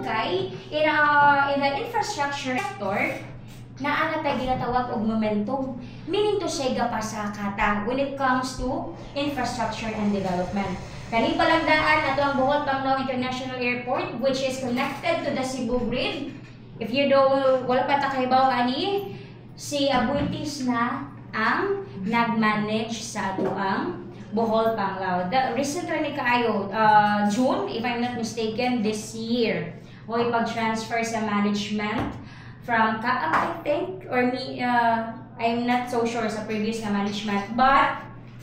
kay in the infrastructure sector naa na tayo ginatawag og momentum, meaning to say gapasakata when it comes to infrastructure and development. Kani palagdaan ato ang Bohol Panglao International Airport, which is connected to the Cebu grid. If you don't, wala pa ta kahibaw ani, si Abuitis na ang nag-manage sa ato ang Bohol Panglao. Recent ni kaayo, June, if I'm not mistaken, this year, o ipag-transfer sa management from Kaap, I think, or me, I'm not so sure sa previous na management, but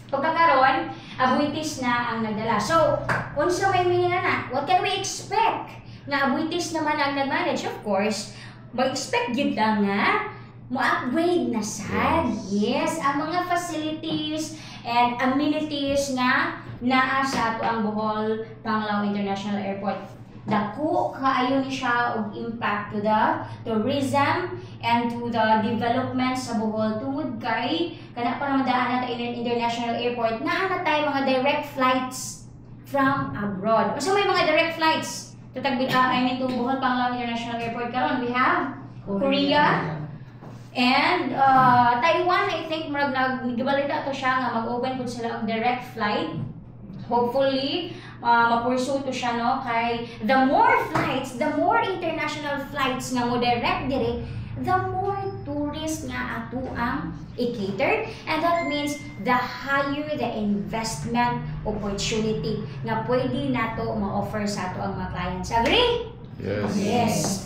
pagkakaroon, Abuitis na ang nagdala. So, unsa may meaning na, what can we expect? Na Abuitis naman ang nag-manage, of course, mag-expect yun nga, mo-upgrade na sad. Yes, ang mga facilities and amenities nga naa sa ato ang Bohol Panglao International Airport. Dako kaayo ni siya og impact to the tourism and to the development sa Bohol tungod kay kana pa naman daan natin in international airport naa na tayo mga direct flights from abroad. So may mga direct flights to to Bohol Panglao International Airport karon we have Korea and Taiwan. I think murag nagbalita to siya nga mag-open pud sila og direct flight. Hopefully ma-pursue to siya no kay the more flights, the more international flights nga mo direct dire, the more tourists nga ato ang i-cater, and that means the higher the investment opportunity nga pwede nato ma-offer sa ato ang mga clients. Agree? Yes.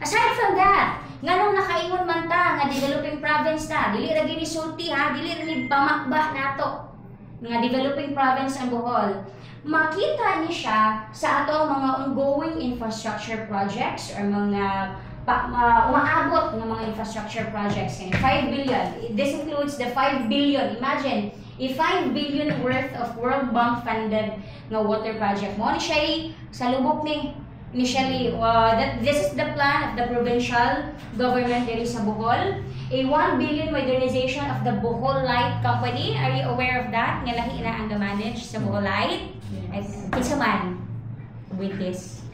Aside from that, nganong nakaingon man ta nga developing province ta, dili ra gini sulti ha, dili ra ni pamakba nato nga developing province ang Bohol. Makita ni siya sa ato mga ongoing infrastructure projects or mga umaabot ng mga infrastructure projects. 5 billion. This includes the 5 billion. Imagine, a 5 billion worth of World Bank funded nga water project. Mo ni siya sa lubok ni initially. This is the plan of the provincial government diri sa Bohol. A 1 billion modernization of the Bohol Light Company. Are you aware of that? Nga lahi na ang manage sa Bohol Light. Yes. Kinsa man with this.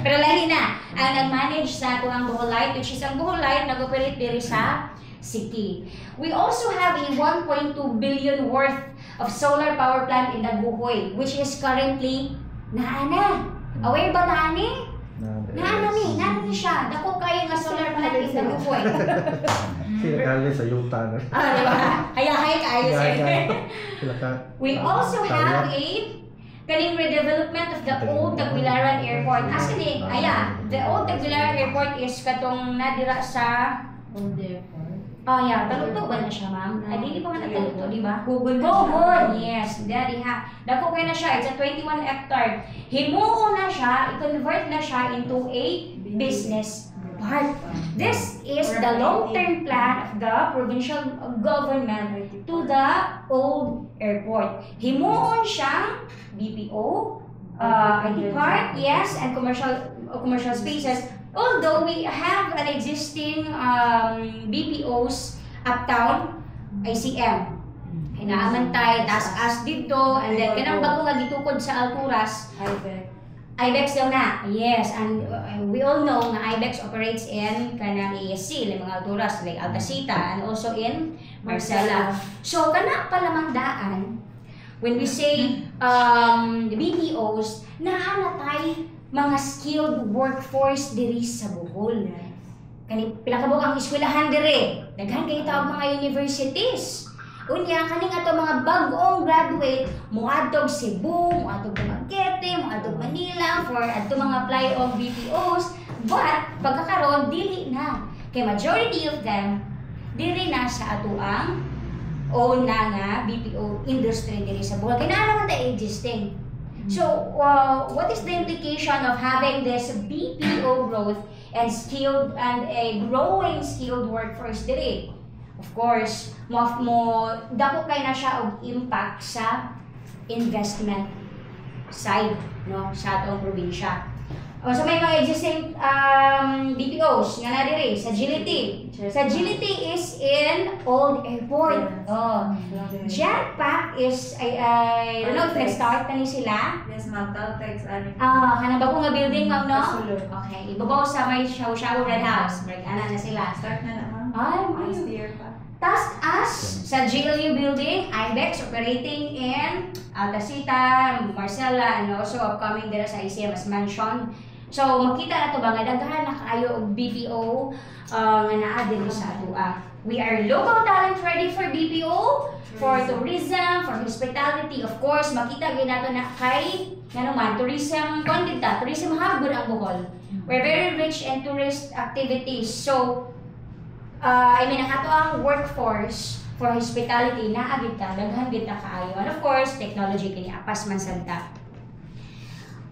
Pero lahi na ang nag-manage sa ato ang Bohol Light, which is ang Bohol Light nag-operate diri sa city. We also have a 1.2 billion worth of solar power plant in Daguhoy, which is currently naana. Aware ba naani? Naana ni siya. Dako kayo nga solar plant in Daguhoy. Sinakali sa yuta na. Diba? Hayahay kayo sir. We also have a kaning redevelopment of the old Tagbilaran Airport. Actually, the old Tagbilaran Airport is katong nadira sa Old Airport. Yeah, taluto ba na siya, ma'am? Dili pa nga nagtaluto, di ba? Hugon na Hugon, yes. Dari ha. Dako kayo na siya. It's a 21 hectare. Himuo na siya, i-convert na siya into a business park. This is the long-term plan of the provincial government to the old airport. Himuon siyang BPO, ID park, yes, and commercial spaces. Although we have an existing BPOs uptown, ICM, Hinaamantay, taas-as dito, and then kanang bago nga gitukod sa Alturas, IBEX daw na. Yes, and we all know na IBEX operates in kanang ESC, mga Alturas, like Altasita, and also in Marcela. So kana pa lamang daan, when we say BPOs, nahanatay mga skilled workforce diri sa Bohol. Kani pila ka ang eskwelahan diri. Daghan kay tawag mga universities. Unya kaning ato mga bag-ong graduate moadtog Cebu, moadtog Dumaguete, moadtog Manila for ato mga apply of BPOs, but pagkakaroon dili na. Kay majority of them diri na sa ato ang own na nga BPO industry diri sa Bohol. Kaya naman tayo existing. So, what is the implication of having this BPO growth and a growing skilled workforce diri? Of course, dako kay na siya og impact sa investment side no sa atong probinsya. O sa may mga existing BPOs nga na diri sa Agility. Sa Agility is in Old Airport. Oh. Jetpack is I don't know if nag-start na ni sila. Yes, ma'am. Caltex. Kanang bago nga building, ma'am, no? Kasulod. Okay. Ibabaw sa may Shaw Red House. Ana na sila. Start na ma'am. Ay, Last year pa. Task us sa GLU building, IBEX operating in Altasita, Marcela, and also upcoming dira sa ICM as mentioned. So makita na to ba nga daghan na kaayo og BPO nga naa diri sa atua. We are local talent ready for BPO, for tourism, for hospitality. Of course, makita gyud nato na kay ngano man tourism kondita, tourism hub gud ang Bohol. We're very rich in tourist activities. So ang ato ang workforce for hospitality na agit ta daghan gid ta kaayo. And of course, technology kini apas man santa.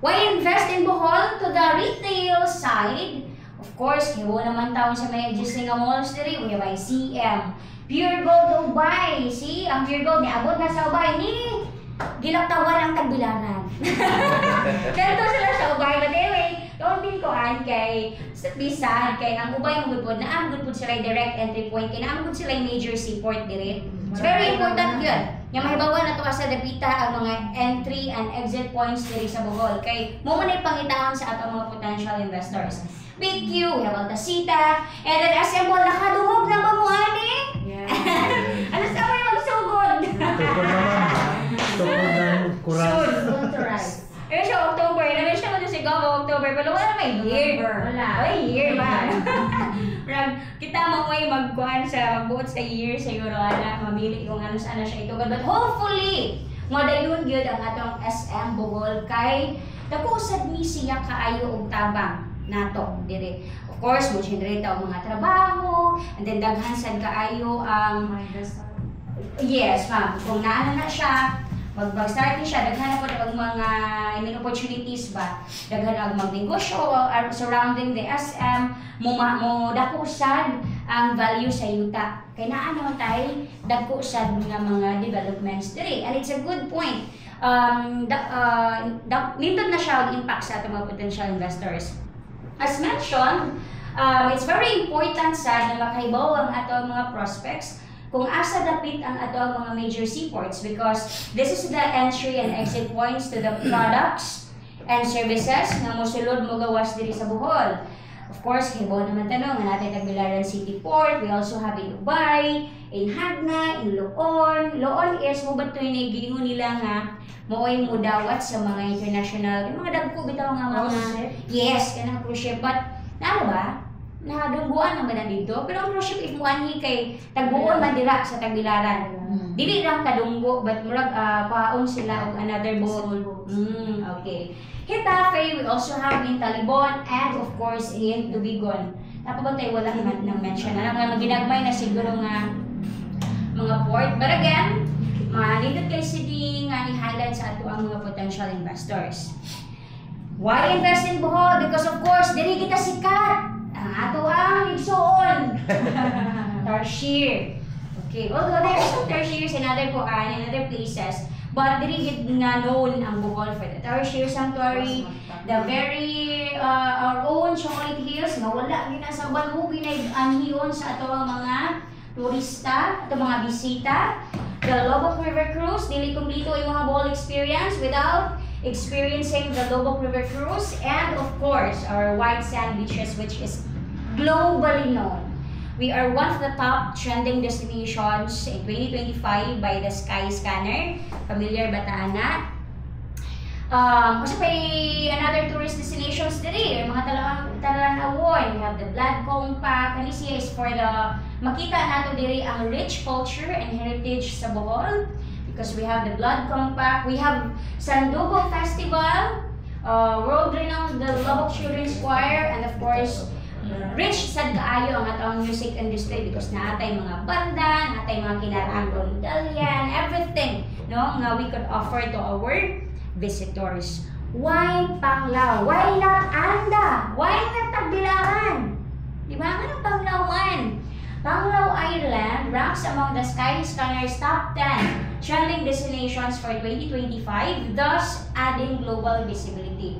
Why invest in Bohol to the retail side? Of course, hiwo naman taon sa may existing nga malls diri. We have ICM, Pure Gold Ubay. See, ang Pure Gold niabot na sa Ubay ni gilaktawan ang Tagbilaran. Ganito sila sa Ubay, but anyway, don't think ko kay bisan kay ang Ubay ang gudpod na ang gudpod sila direct entry point kay na ang gud sila major seaport diri. It's very important yun. Yung mahibawan na to sa dapita ang mga entry and exit points diri sa Bohol kay mo man ay pangitahon sa atong mga potential investors. Big Q, we have Altasita, and then SM Mall nakadungog na ba mo ani? Yeah. Ano sa may magsugod? Tukod naman. Tukod ng kuras. Soon to rise. Eh siya October, namin siya sa Sigaw October, pero wala may year. Wala. Ay, year ba? Kita mo may magkuhan sa magbuot sa year siguro ana mamili kung ano sana siya ito. But hopefully, madayon gyud ang atong SM Bohol kay dako usad ni siya kaayo og tabang nato diri. Of course, mo generate og mga trabaho, and then daghan sad kaayo ang yes, ma'am. Kung naana na siya, mag-start ni siya, daghan na po ang mga opportunities ba? Daghan ang magnegosyo surrounding the SM, mo dako sad ang value sa yuta. Kay naa naman tay dako sad nga mga developments diri. And it's a good point. Nindot na siya ang impact sa atong mga potential investors. As mentioned, it's very important sad na makahibaw ang atong mga prospects kung asa dapit ang atong mga major seaports because this is the entry and exit points to the products and services nga mosulod mo gawas diri sa Bohol. Of course, hibaw naman tanong nga natin Tagbilaran City Port. We also have in Ubay, in Hagna, in Loon. Loon is mo ba ito yung giingon nila nga mooy mo dawat sa mga international, yung mga dagko bitaw nga mga yes, kanang cruise ship. But naano ba? Nakadungguan naman na dito. Pero ang cruise ship imuanhi kay tagbuon man dira sa Tagbilaran. Dili lang kadunggo but murag paon sila og another boat. Okay. Hitafe, we also have in Talibon and of course in Tubigon. Napabantay wala man nang mention na mga ginagmay na siguro nga mga port. But again, manindot kay sidi nga ni-highlight sa ato ang mga potential investors. Why invest in Bohol? Because of course, diri kita sikat. Ang ato ang igsuon. Tarsier. Okay, although there's some tertiaries in other places, but diri gid nga known ang Bohol for the Tarsier Sanctuary, the very our own Chocolate Hills nga wala gyud sa banhug ginay-anhion sa ato ang mga turista, ato mga bisita. The Lobok River Cruise, dili kumpleto yung mga Bohol experience without experiencing the Lobok River Cruise, and of course our white sand beaches, which is globally known. We are one of the top trending destinations in 2025 by the Skyscanner. Familiar ba ta ana? Kasi may another tourist destinations diri, mga talanawon. We have the Blood Compact. Kani siya is for the makita nato diri ang rich culture and heritage sa Bohol. Because we have the Blood Compact, we have Sandugo Festival, world-renowned the Lobok Children's Choir, and of course, rich sad kaayo ang atong music industry because naatay mga banda, naatay mga kinarang medallion, everything no nga we could offer to our visitors. Why Panglao? Why not Anda? Why not Tagbilaran? Di ba? Anong Panglawan? Panglao Island ranks among the Skyscanner's top 10 trending destinations for 2025, thus adding global visibility.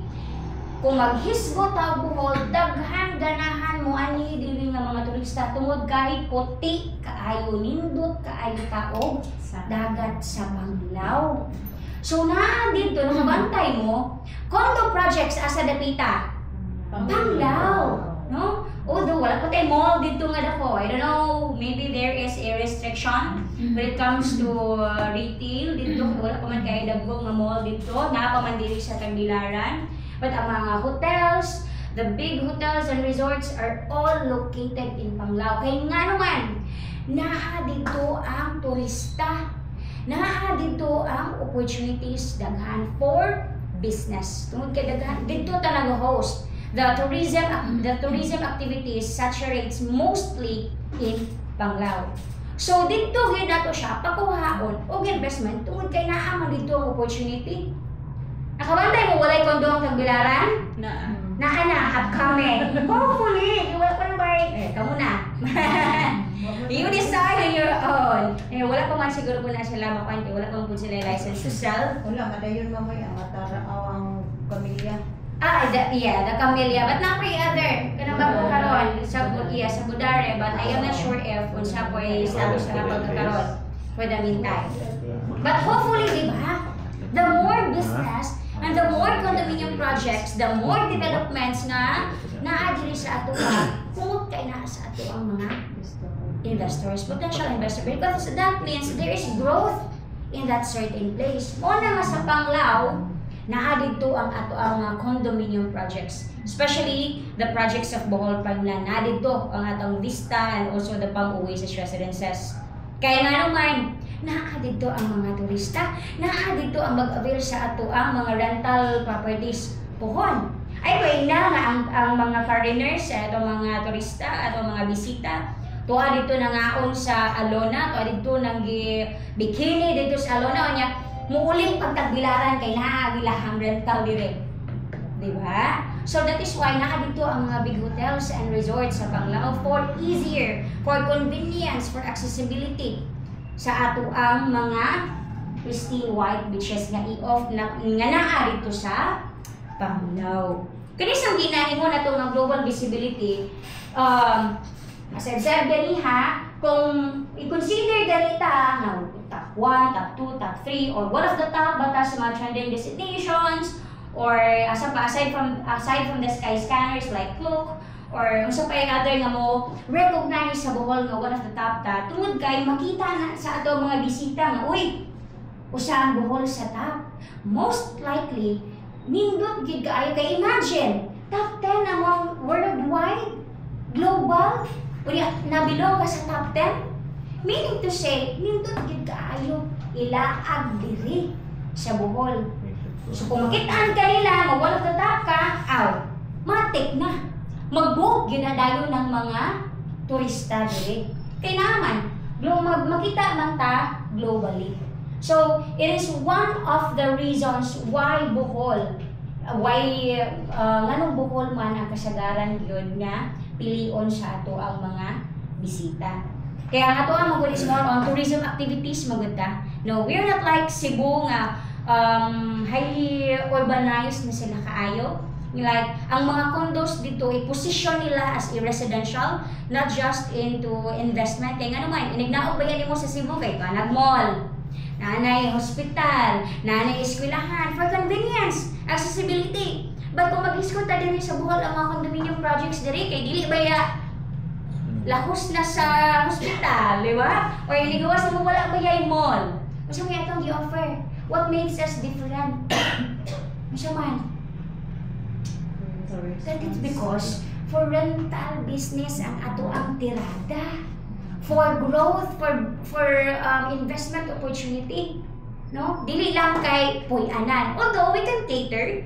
kung maghisgot ta Bohol, daghan ganahan mo ani dili nga mga turista tungod kay puti kaayo nindot kaayo taog dagat sa Panglao. So naa dito nakabantay mo condo projects asa dapita Panglao, no? Although wala pa tayo mall dito nga dako. I don't know, maybe there is a restriction when it comes to retail dito. Wala pa man kay dagko nga mall dito. Naa pa man diri sa Tagbilaran. But ang mga hotels, the big hotels and resorts are all located in Panglao. Kaya nga naman, naa dito ang turista. Naa dito ang opportunities daghan for business. Tungod kay daghan dito ta nag-host. The tourism activities saturates mostly in Panglao. So dito gyud nato siya pakuhaon og investment tungod kay naa man dito ang opportunity. Nakabantay mo walay kondo ang Tagbilaran? Naa na upcoming. Hopefully, wala pa na ba? Kamo na. You decide on your own. Wala pa man siguro po na sila makuha. Wala pa man po sila license to sell. Wala, madayon mamaya, mataraaw ang pamilya. The Camellia, but not for other. Kanang bago karon sa sa Budare, but I am not sure if unsa po ay establish na pagkakaroon for the meantime. But hopefully, di ba? The more business and the more condominium projects, the more developments nga naadili sa ato kung kay naa sa ato ang mga investors, potential investors, because that means there is growth in that certain place. Mo na nga sa Panglao, naa dito ang ato ang condominium projects, especially the projects of Bohol Panglan. Naa dito ang atong vista and also the pang-Oasis residences. Kaya nga naman, naa dito ang mga turista, naa dito ang mag-avail sa ato ang mga rental properties pohon. Ay kaya na nga ang mga foreigners, ato mga turista, ato mga bisita, tuwa dito nangaon sa Alona, tuwa dito nang bikini dito sa Alona, nya muuling pagtagbilaran kay naagilahang rental dire. Di ba? So that is why naa dito ang mga big hotels and resorts sa Panglao for easier, for convenience, for accessibility sa ato ang mga pristine white beaches nga i-off na nga naa dito sa Panglao. Kani sang ginahimo na to nga global visibility, as I've said ha, kung i-consider ganita nga top 1, top 2, top 3, or one of the top batas sa mga trending destinations, or aside from the sky scanners like Klook, or unsa pa yung other nga mo recognize sa Bohol nga one of the top ta, tungod kay makita na sa ato mga bisita nga uy, usa ang Bohol sa top. Most likely, nindot gid kaayo kay imagine, top 10 among worldwide, global, unya nabilong ka sa top 10. Meaning to say, nindot gid kaayo ilaag diri sa Bohol. So kung makitaan ka nila, mag one of the top ka, matik na. Mag-book ginadayo ng mga turista diri. Kaya naman, makita man ta globally. So it is one of the reasons why Bohol, nganong Bohol man ang kasagaran gyud nga pilion sa ato ang mga bisita. Kaya ang ato ang magud is more on tourism activities magud ta. No, we're not like Cebu nga highly urbanized na sila kaayo. Like, ang mga condos dito, i-position nila as a residential, not just into investment. Kaya nga naman, inignaog ba yan mo sa Cebu kay Panag Mall, nanay hospital, nanay eskwelahan, for convenience, accessibility. But kung mag-iskuta din sa Bohol ang mga condominium projects diri, kay dili ba ya lahos na sa hospital, di ba? O inigawas na wala ba ya mall? Masa mo itong i-offer? What makes us different? Masa man? That is because for rental business ang ato ang tirada. For growth, for investment opportunity. No? Dili lang kay puy-anan. Although we can cater,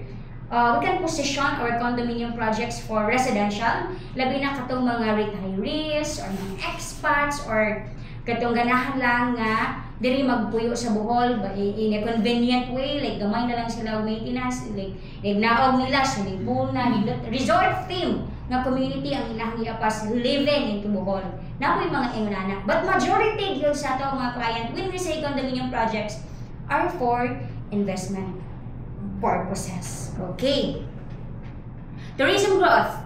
we can position our condominium projects for residential, labi na katong mga retirees or mga expats or katong ganahan lang nga diri magpuyo sa Bohol in a convenient way, like gamay na lang sila og maintenance, like naog nila swimming pool na resort theme nga community ang ilang iapas living into Bohol. Napoy mga ingunana, but majority gyud sa ato mga client when we say condominium projects are for investment purposes. Okay. Tourism growth.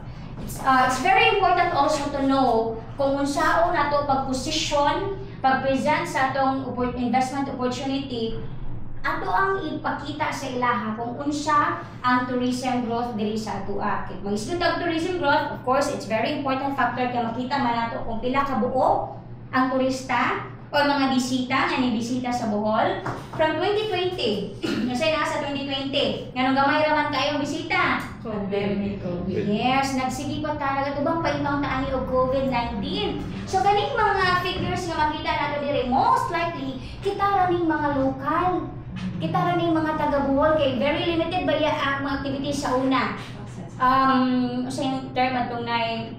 It's very important also to know kung unsaon nato pag-position, pag-present sa atong investment opportunity, ato ang ipakita sa ilaha kung unsa ang tourism growth diri sa atoa. Kay mag-isgot og tourism growth, of course, it's very important factor kay makita man nato kung pila ka buo ang turista o mga bisita nga nibisita sa Bohol from 2020. Kasi nasa 2020, nganong gamay raman kayong bisita. Pandemic. Yes, nagsigipat talaga tubang paimang taani og COVID-19. So kaning mga figures nga makita nato diri, most likely kita ra ning mga lokal. Kita ra ning mga taga Bohol kay very limited ba ang mga activities sa una. Sa term atong nay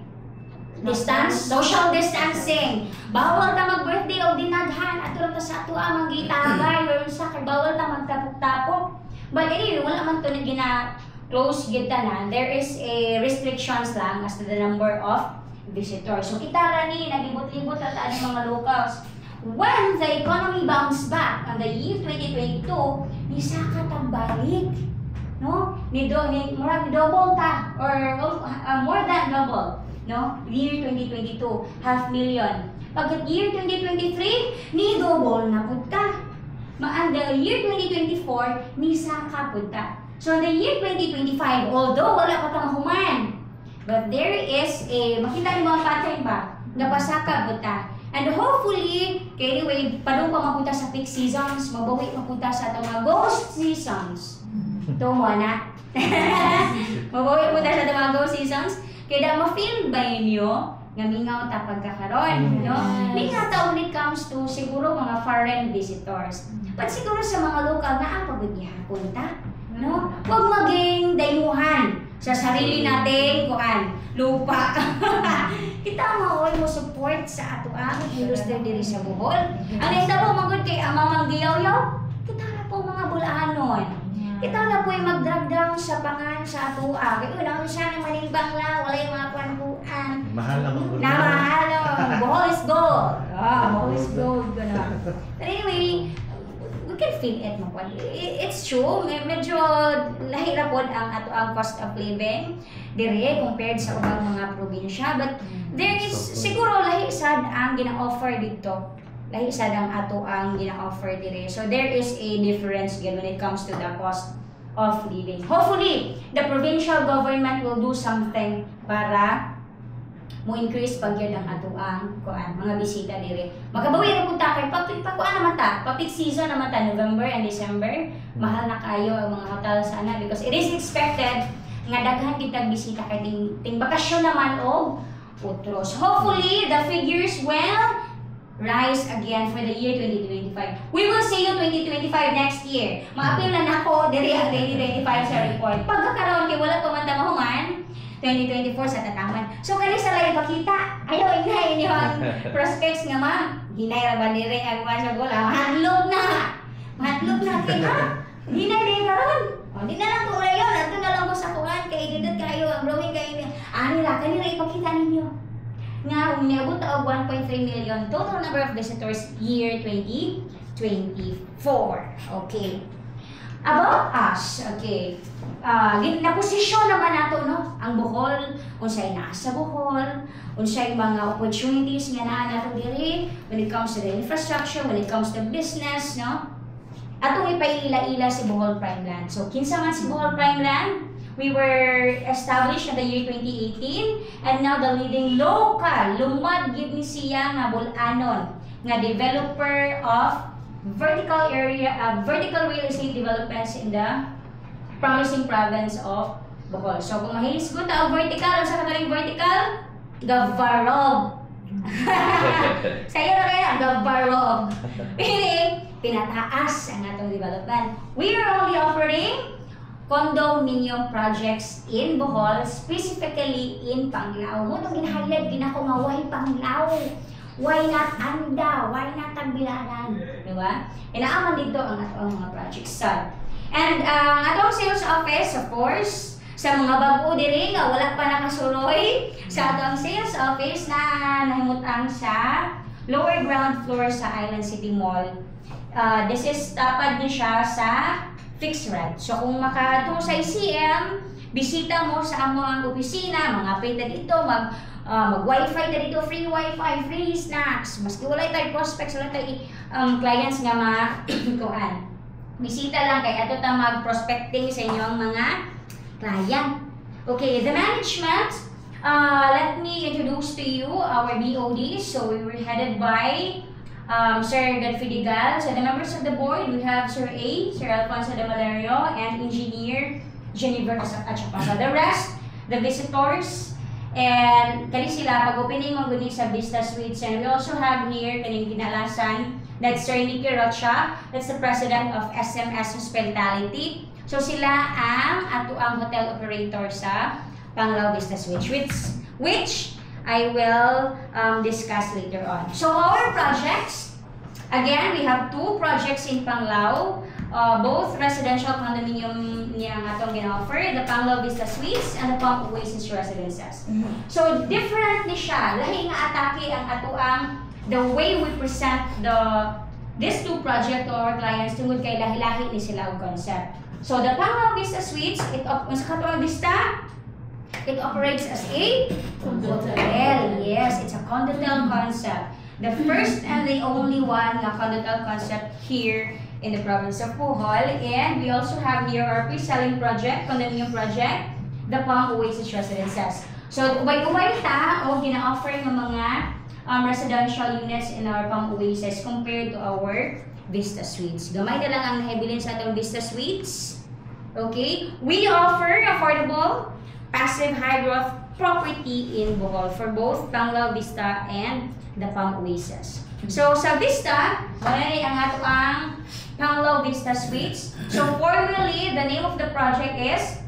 distance, social distancing. Bawal ta mag-birthday o dinaghan ato ta sa ato ang gitagay or sa bawal ta magtapok-tapok. But anyway, wala man to na gina-close gid tanan. There is a restrictions lang as to the number of visitors. So kita ra ni nagibot-libot ta ang mga locals. When the economy bounced back on the year 2022, ni saka tagbalik. No? Ni double ta or more than double. No? Year 2022, 500,000. Pagkat year 2023, ni double na pud ta. And the year 2024, ni saka pud ta. So in the year 2025, although wala pa tang human, but there is a makita ni mga pattern ba nga pasaka pud ta. And hopefully, anyway, padung pa mapunta sa peak seasons, mabawi mapunta sa atong mga ghost seasons. Ito mo na. Mabawi punta sa atong mga ghost seasons. Kaya ma-feel ba ninyo nga mingaw ta pagkakaroon, no? Mingaw ta when it comes to siguro mga foreign visitors. But siguro sa mga lokal na pagod gihapon ta, no? Huwag maging dayuhan sa sarili natin kuan lupa. Kita maoy mo support sa ato ang industry diri sa Bohol. Ang isa po magud kay amang giyaw-yaw, kita na po mga bulahanon. Kita na po magdragdrag sa pangan sa ato kay unang siya na maning bangla, wala yung mga kwantuan. Mahal ang mga Na mahal. Bohol is gold. Bohol is gold. But anyway, we can feel it mo. It's true. Medyo lahira po ang ato ang cost of living dire compared sa ubang mga probinsya. But there is siguro lahi sad ang gina-offer dito. Lahi sad ang ato ang gina-offer dire. So there is a difference again when it comes to the cost of living. Hopefully, the provincial government will do something para mo increase pagyud ang ato ang mga bisita dire. Makabawi ra pud ta kay pagkuan naman ta, peak season naman ta November and December. Mahal na kayo ang mga hotel sana because it is expected nga daghan kitag bisita kay ting bakasyon naman og utros. Hopefully the figures will rise again for the year 2025. We will see you 2025 next year. Maapil na nako diri ang 2025 sa report. Pagkakaroon kay wala pa man ta mahuman 2024 sa tataman. So kani sa lay pakita, ayo inay ni ang prospects nga ma'am. Hinay ra ba diri ang mga sa bola? Hadlok na. Hadlok na kay ha. Hinay din karon. O di na lang ko ulayon, ato na lang ko sa kuan kay edit kayo ang growing kayo. Ani ra kanila ipakita ninyo. Nga umniabot og 1.3 million total number of visitors year 2024. Okay. About us, okay. Naposisyon naman nato no ang Bohol, unsay nasa Bohol, unsay mga opportunities nga naa nato diri when it comes to the infrastructure, when it comes to business, no? Atong ipaila-ila si Bohol Prime Land. So kinsa man si Bohol Prime Land? We were established in the year 2018 and now the leading local lumad gid ni siya nga bulanon nga developer of vertical real estate developments in the promising province of Bohol. So kung mahilis ko ta vertical, sa kataling vertical, Gavarog. Sayo na kaya, Gavarog. Meaning, pinataas ang atong development. We are only offering condominium projects in Bohol, specifically in Panglao. Mo itong ginahighlight, ginako nga, why Panglao? Why not Anda? Why not Tagbilaran? Diba? Inaaman dito ang atong mga projects. And atong sales office, of course, sa mga bago diri nga wala pa nakasuroy sa atong sales office na nahimutang sa lower ground floor sa Island City Mall. This is tapad niya siya sa fixed rent. So kung makadto sa ICM, bisita mo sa among opisina, mga pay ta dito, mag-wifi ta dito, free wifi, free snacks. Maski wala tayo prospects, wala tayo clients nga kuan. Bisita lang kay ato ta mag-prospecting sa inyong mga client. Okay, the management. Let me introduce to you our BODs. So we were headed by Sir Godfrey Digal. So the members of the board, we have Sir A, Sir Alfonso de Valerio, and Engineer Jennifer Achapa. So the rest, the visitors, and kani sila pag-opening mong guni sa Vista Suites. And we also have here kaning kinalasan, that's Sir Nicky Rocha, that's the president of SMS Hospitality. So sila ang hotel operator sa Panglao Vista Suites, which I will discuss later on. So our projects, again, we have 2 projects in Panglao, both residential condominium niya nga itong gina-offer, the Panglao Vista Suites and the Palm Oasis Residences. So different ni siya, lahi nga atake ang the way we present these 2 projects to our clients tungod kay lahi-lahi ni sila ang concept. So the Panglao Vista Suites, it operates as a condotel. Yes, it's a condotel concept. The first and the only one na condotel concept here in the province of Bohol. And we also have here our pre-selling project, condominium project, the Palm Oasis Residences. So, ubay-ubay ta o gina-offer ng mga residential units in our Palm Oasis compared to our Vista Suites. Gamay na lang ang nahibilin sa atong Vista Suites. Okay? We offer affordable, passive high-growth property in Bohol for both Panglao Vista and the Palm Oasis. So, sa Vista, manay ang ato ang Panglao Vista Suites. So, formally, the name of the project is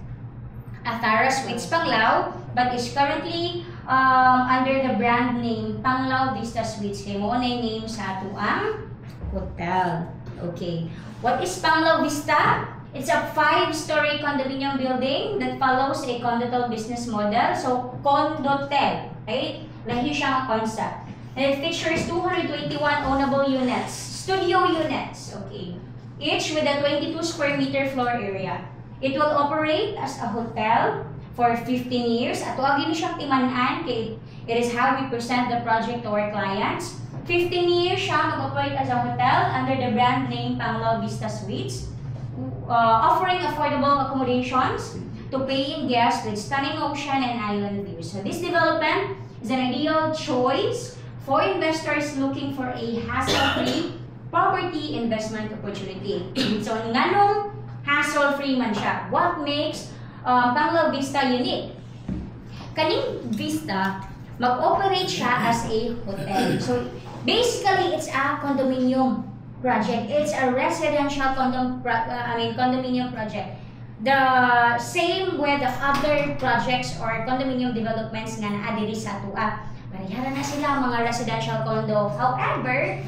Athara Suites Panglao, but is currently under the brand name Panglao Vista Suites. Kaya mo na yung name sa ato ang hotel. Okay. What is Panglao Vista? It's a 5-story condominium building that follows a condotel business model. So, condotel, right? Lahi siyang concept. And it features 221 ownable units, studio units, okay? Each with a 22 square meter floor area. It will operate as a hotel for 15 years. At huwag yun siyang timanan, kay it is how we present the project to our clients. 15 years siya mag-operate as a hotel under the brand name Panglao Vista Suites. Offering affordable accommodations to paying guests with stunning ocean and island views. So this development is an ideal choice for investors looking for a hassle-free property investment opportunity. So nganong hassle-free man siya? What makes Panglao Vista unique? Kaning Vista, mag-operate siya as a hotel. So basically, it's a condominium project. It's a residential condominium project. The same with the other projects or condominium developments nga naa diri sa atua. Parehara na sila mga residential condo. However,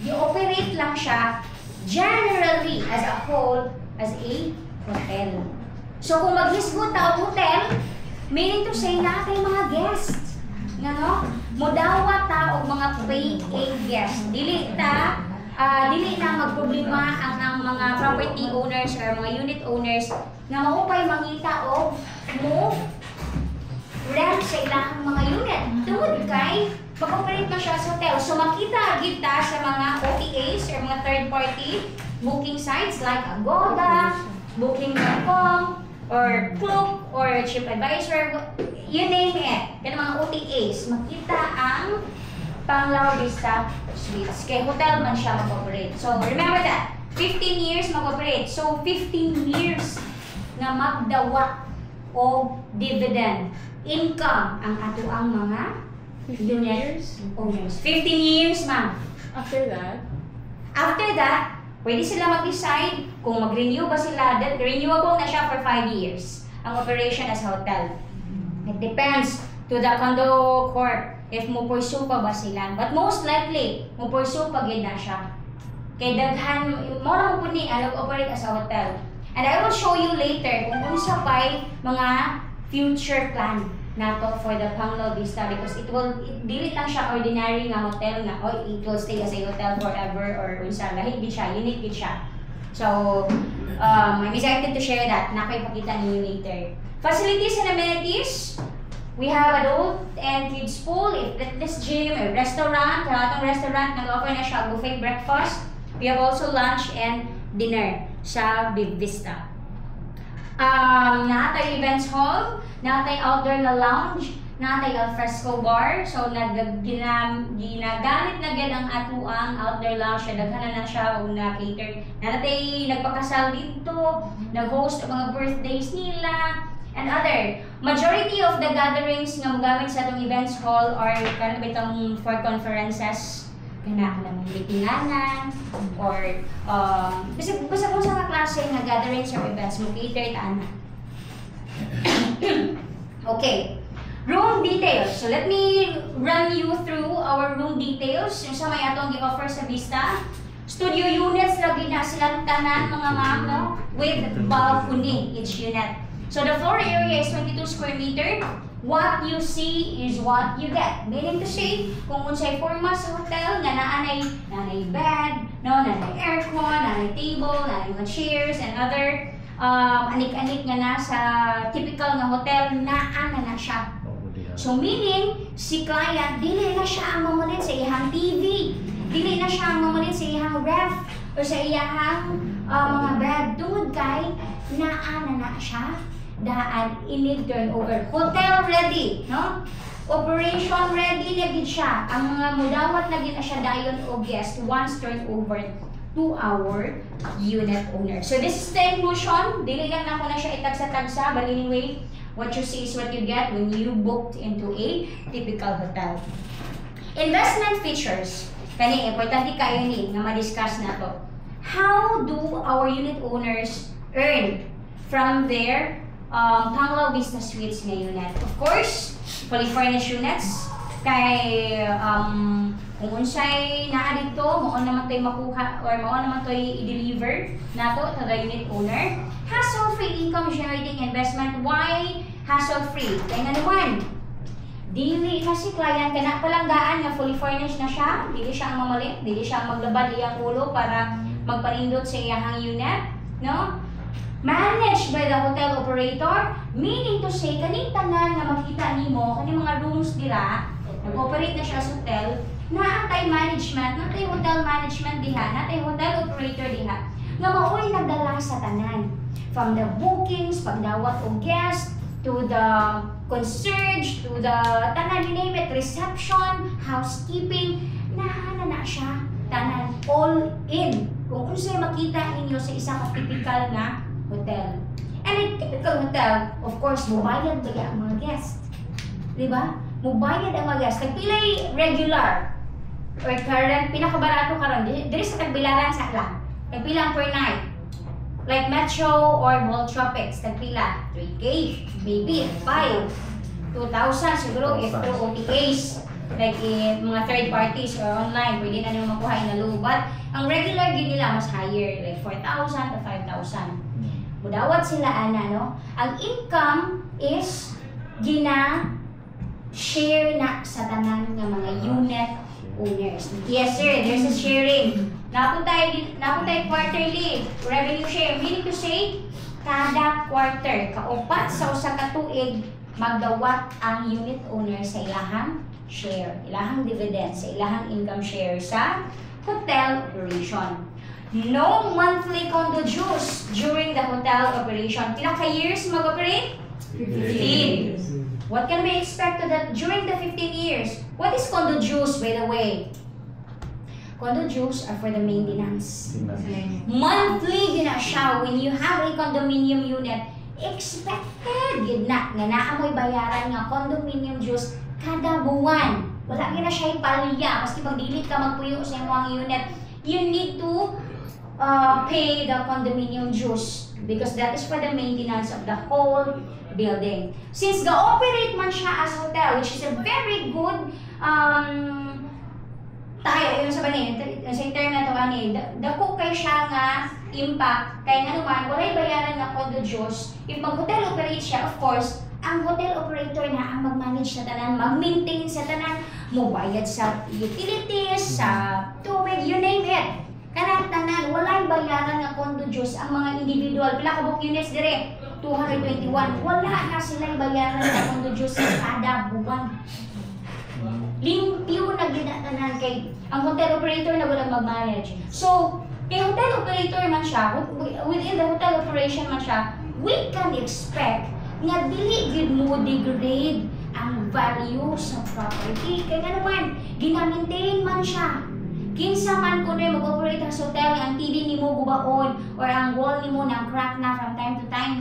i-operate lang siya generally as a whole as a hotel. So kung maghisgot ta og hotel, meaning to say na kay mga guests. Ngano? Modawat ta og mga paying guests. Dili na magproblema ang mga property owners or mga unit owners nga maupay mangita og move rent sa ilang mga unit. Tungod kay mag-operate na siya sa hotel. So makita kita sa mga OTAs or mga third-party booking sites like Agoda, Booking.com, or Klook, or TripAdvisor, you name it. Yan mga OTAs. Makita ang Panglao Vista Suites. Kay hotel man siya mag-operate. So, remember that. 15 years mag-operate. So, 15 years na magdawat o dividend income ang ato ang mga unit owners. 15 years, ma'am. After that? After that, pwede sila mag-decide kung mag-renew ba sila. That renewable na siya for 5 years. Ang operation as hotel. It depends to the condo corp if mo pursue pa ba sila. But most likely, mo pursue pa gid na siya. Kay daghan mo ra mo puni nag-operate as a hotel. And I will show you later kung unsa pay mga future plan nato for the Panglao Vista because dili lang siya ordinary nga hotel nga it will stay as a hotel forever or unsa lahi gid siya, unique gid siya. So, I'm excited to share that. Nakipakita ninyo later. Facilities and amenities. We have adult and kids pool, a fitness gym, a restaurant. Sa atong restaurant, nag-offer na siya buffet breakfast. We have also lunch and dinner sa Big Vista. Natay events hall, natay outdoor na lounge, natay alfresco bar. So ginagamit na gid ang atuang outdoor lounge. Daghan na siya o na-cater. Natay nagpakasal dito, nag-host ang mga birthdays nila, and other. Majority of the gatherings nga mogamit sa atong events hall are kanang bitong for conferences, kana lang meetinganan or basta kung sa klase nga gatherings or events mo cater ta ana. Okay. Room details. So let me run you through our room details. Yung sa may atong gi-offer sa Vista. Studio units lagi na silang tanan mga ma'am, no? With balcony each unit. So the floor area is 22 square meter. What you see is what you get. Meaning to say, kung unsay forma sa hotel, nga naanay bed, no, naanay aircon, naanay table, naanay mga chairs, and other anik-anik nga na sa typical nga hotel, naana na siya. So meaning, si client, dili na siya ang mamalit sa iyang TV. Dili na siya ang mamalit sa iyang ref o sa iyang mga bed. Tungod kay, naana na siya. Daan inig turnover. Hotel ready, no? Operation ready na gid siya. Ang mga mudawat na gid na siya dayon o guest once turnover to our unit owner. So this is the inclusion. Dili lang na ko na siya itagsa-tagsa, but anyway, what you see is what you get when you booked into a typical hotel. Investment features. Kani importante kayo ni nga ma-discuss na to. How do our unit owners earn from their Panglaw Vista Suites nga unit? Of course, fully furnished units. Kay kung unsay naa dito, mao naman to'y makuha or mao naman to'y i-deliver nato sa the unit owner. Hassle-free income generating investment. Why hassle-free? Kaya nga naman, dili na si client kana palanggaan nga fully furnished na siya, dili siya ang mamalit, dili siya ang maglabad iyang ulo para magpanindot sa iyang unit, no? Managed by the hotel operator, meaning to say, kaning tanan nga makita nimo, kaning mga rooms dira, nag-operate na siya sa hotel, naatay management, natay hotel management diha, natay hotel operator diha, nga maoy nagdala sa tanan. From the bookings, pagdawat og guest, to the concierge, to the tanan, you name it, reception, housekeeping, nahana na siya, tanan, all in. Kung unsay makita ninyo sa isang typical nga hotel. And a typical hotel, of course, mubayad ba ang mga guest? Diba? Mubayad ang mga guest. Nagpilay regular or current, pinakabarato karon diri sa tagbilaran sa lang. Nagpila per night. Like Metro or Mall Tropics, nagpila 3K, maybe 5, 2,000 siguro if through OTAs. Like mga third parties or online, pwede na nyo makuha na low. But ang regular din nila mas higher, like 4,000 to 5,000. Mudawat sila ana, no? Ang income is share na sa tanan ng mga unit owners. Yes sir, there's a sharing. Napuntay quarterly revenue share. Meaning to say, kada quarter, kaupat sa usa ka tuig, magdawat ang unit owner sa ilahang share, ilahang dividend, sa ilahang income share sa hotel operation. No monthly condo dues during the hotel operation. Pila ka years mag-operate? 15. What can we expect to that during the 15 years? What is condo dues, by the way? Condo dues are for the maintenance. Monthly gina siya when you have a condominium unit. Expected gid na nga naamoy bayaran nga condominium dues kada buwan. Wala gina siya ipalya maski pag dili ka magpuyo sa imong unit. You need to pay the condominium dues because that is for the maintenance of the whole building. Since ga-operate man siya as hotel, which is a very good tayo, yung sabi sa term na ito, dako kay siya nga impact, kaya nga naman, walay bayaran nga condo dues. If mag-hotel operate siya, of course, ang hotel operator na ang mag-manage sa tanan, mag-maintain sa tanan, mubayad sa utilities, sa tubig, you name it. Kanang tanan, walay bayaran nga condo Diyos ang mga individual. Pila ka book units dire? 221. Wala na sila bayaran nga condo Diyos sa kada buwan. Limpyo na ginatanan kay ang hotel operator na walang mag-manage. So, kay hotel operator man siya, within the hotel operation man siya, we can expect nga dili gid mo degrade ang value sa property. Kaya nga naman, gina-maintain man siya. Kinsa man kung mag-operate sa hotel, ang TV ni mo gubaon or ang wall ni mo nang crack na from time to time.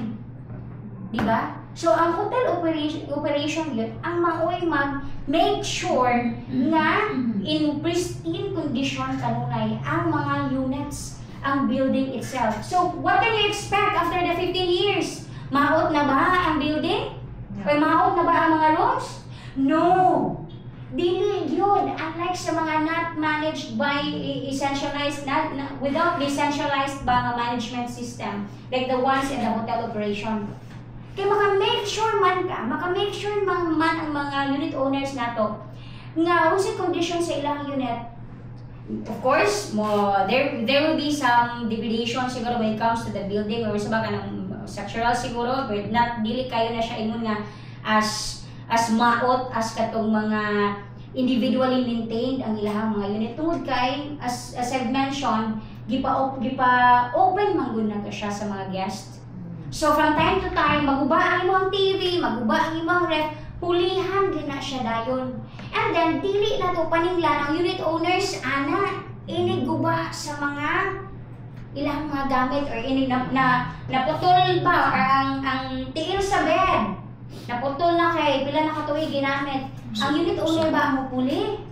Diba? So, ang hotel operation yun, ang maoy mag-make sure na in pristine condition kanunay ang mga units, ang building itself. So, what can you expect after the 15 years? Maot na ba ang building? O maot na ba ang mga rooms? No! Dili yun. Unlike sa mga not managed by essentialized, without decentralized ba nga management system, like the ones in the hotel operation. Kaya maka-make sure man ang mga unit owners nato nga usay condition sa ilang unit. Of course, there will be some degradation siguro when it comes to the building or sa baka ng structural siguro, but not dili kayo na siya ingon nga as maot as katong mga individually maintained ang ilahang mga unit. Tungod kay as I've mentioned, open man gud na to siya sa mga guests. So from time to time, maguba ang imong TV, maguba ang imong ref, pulihan din na siya dayon. And then, dili na to paninglan ang unit owners, ana, iniguba sa mga ilang mga gamit or naputol ba or ang tiil sa bed. Naputol na kay, pila na katuig ginamit. Ang unit owner ba ang mupuli?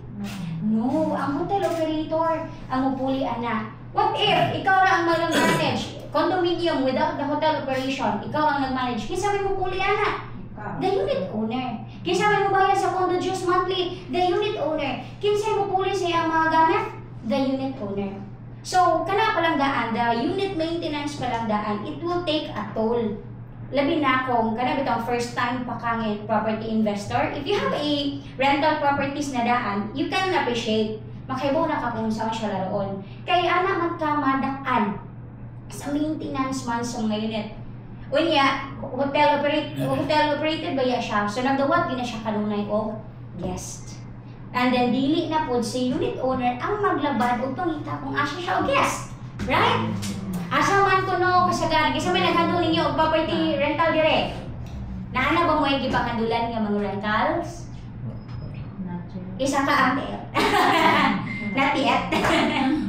No, ang hotel operator ang mupuli, ana. What if ikaw ra ang mag-manage? Condominium without the hotel operation, ikaw ang nag-manage. Kinsa may mupuli, ana? The unit owner. Kinsa may mubayad sa condo Diyos monthly? The unit owner. Kinsa may mupuli sa iyang mga gamit? The unit owner. So, kana palang daan, the unit maintenance palang daan, it will take a toll. Labi na kung kana bitang first time pa kang property investor, if you have a rental properties na daan, you can appreciate. Makaibaw na ka kung saan siya laroon. Kaya anak man ka madaan sa maintenance man sa mga unit. Unya, hotel operated ba siya? So nagdawat din na siya kanunay og guest. And then dili na pod si unit owner ang maglabad og pangita kung asa siya og guest. Right? Asa man kuno kasagaran, kisa may naghandol ninyo og property rental dire. Naana ba mo ay gipanghandulan nga mga rentals? Isa ka ate. Not yet.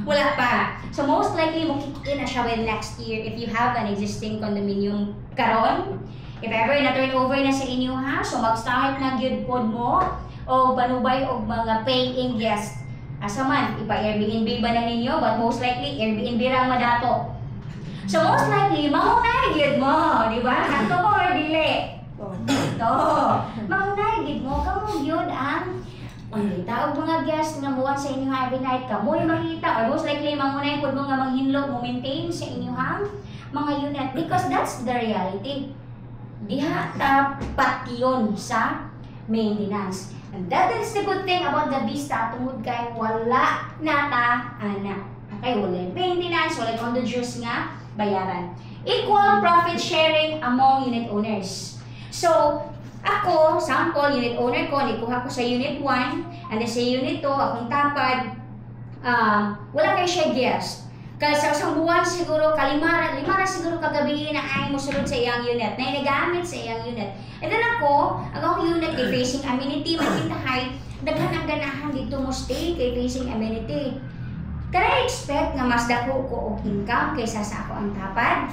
Wala pa. So most likely mo kick-in na siya with next year if you have an existing condominium karon. If ever na turn over na sa inyo ha, so mag-start na gyud pod mo o banubay og mga paying guest. Asa man, ipa-Airbnb ba na ninyo? But most likely Airbnb ra madato. So most likely mahunay gyud mo, di ba? Kanto mo or dili? To. Mahunay gyud mo kamo gyud ang makita og mga guests nga muwan sa inyo every night ka mo makita or most likely mangunay pud mo nga manghinlo mo maintain sa inyong mga unit because that's the reality. Diha tapat yun sa maintenance. And that is the good thing about the Vista tungod kay wala nata ana. Okay, wala maintenance, wala condo Diyos nga bayaran. Equal profit sharing among unit owners. So, ako, sample, unit owner ko, nikuha ko sa unit 1, and then sa unit 2, akong tapad, wala kayo siya guest. Kaya sa isang buwan siguro, limara siguro kagabi na ay musulod sa iyang unit, na inagamit sa iyang unit. And then ako, ang akong unit kay facing amenity, makita hay, daghan ang ganahan dito mo stay kay facing amenity. Can I expect na mas dako ko og income kaysa sa ako ang tapad?